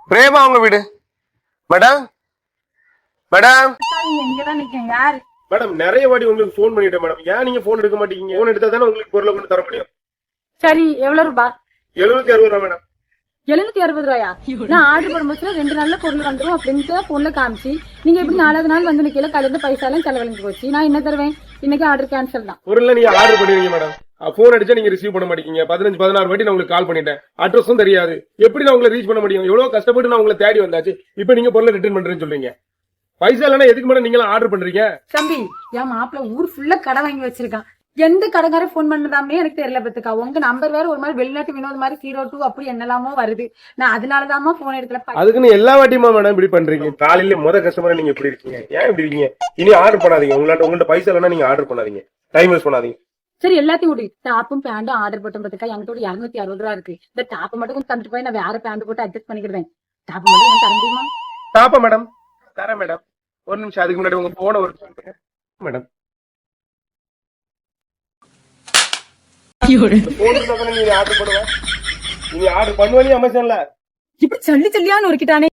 பிரேமா அவங்க வீடு. Madam madam இங்கதான் நிக்கேன். யாரு? மேடம் நிறைய வாட்டி உங்களுக்கு போன் பண்ணிட்டேன் மேடம். ஏன் நீங்க போன் எடுக்க மாட்டீங்க? போன் எடுத்தா தானே உங்களுக்கு பொருளை கொண்டு தர முடியும். சரி, எவ்வளவு ரூபா? 760 ரூபா மேடம். 760 ரூபாயா? நான் ஆர்டர் பண்ணும்போது 2 நாள்ல பொருள் வந்துடும் அப்படின்ட்டு போன்ல காமிச்சு, நீங்க எப்படி 4வது நாள் வந்து நிக்கல, கலந்து பைசா எல்லாம் செலவழிஞ்சு போச்சு. நான் என்ன தருவேன்? இன்னைக்கு ஆர்டர் கேன்சல் தான். பொருள்ல நீங்க ஆர்டர் பண்ணிருக்கீங்க மேடம். போன் அடிச்சா நீங்க ரிசீவ் பண்ண மாட்டீங்க. 15-16 வாட்டி நான் உங்களுக்கு கால் பண்ணிட்டேன். அட்ரஸும் தெரியாது. எப்படி நான் உங்களை ரீச் பண்ண முடியும்? எவ்வளவு கஷ்டப்பட்டு நான் உங்களை தேடி வந்தாச்சு. இப்போ நீங்க பொருளை ரிட்டர்ன் பண்றேன்னு சொல்றீங்க. பைசா இல்லைன்னா எதுக்கு மேடம் நீங்க ஆர்டர் பண்றீங்க? தம்பி, என் மாப்பிள்ள ஊர் ஃபுல்லா கடை வாங்கி வச்சிருக்கான். எந்த கடைக்கார போன் பண்ணதாமே எனக்கு தெரியல. பத்துக்கா உங்க நம்பர் வேற ஒரு மாதிரி வெளிநாட்டு வினோத மாதிரி 02 அப்படி என்னலாமோ வருது. நான் அதனாலதாமா போன் எடுக்கல. அதுக்குன்னு எல்லா வாட்டியுமா மேடம் இப்படி பண்றீங்க? காலையில கஸ்டமர் நீங்க இப்படி இருக்கீங்க. ஏன் இப்படி இருக்கீங்க? இனி ஆர்டர் பண்ணாதீங்க. உங்கள்ட்ட பைசா இல்லைன்னா நீங்க ஆர்டர் பண்ணாதீங்க. டைம் வேஸ்ட் பண்ணாதீங்க. சரி, எல்லாத்தையும் விடு. டாப்பும் பேண்டும் ஆர்டர் போட்டோம். பத்துக்கா என்கிட்ட 260 ரூபா இருக்கு. இந்த டாப்பை மட்டும் கொஞ்சம் தந்துட்டு போய் நான் வேற பேண்ட் போட்டு அட்ஜஸ்ட் பண்ணிக்கிறேன். டாப் மட்டும் தர முடியுமா? டாப்பா மேடம்? தரேன் மேடம். ஒரு நிமிஷம். அதுக்கு முன்னாடி உங்க போன ஒரு மேடம் நீங்க ஆர்டர் பண்ணுவேன். நீங்க ஆர்டர் பண்ணுவேன் அமேசான்ல. இப்படி சொல்லி சொல்லியான்னு ஒருக்கிட்டானே.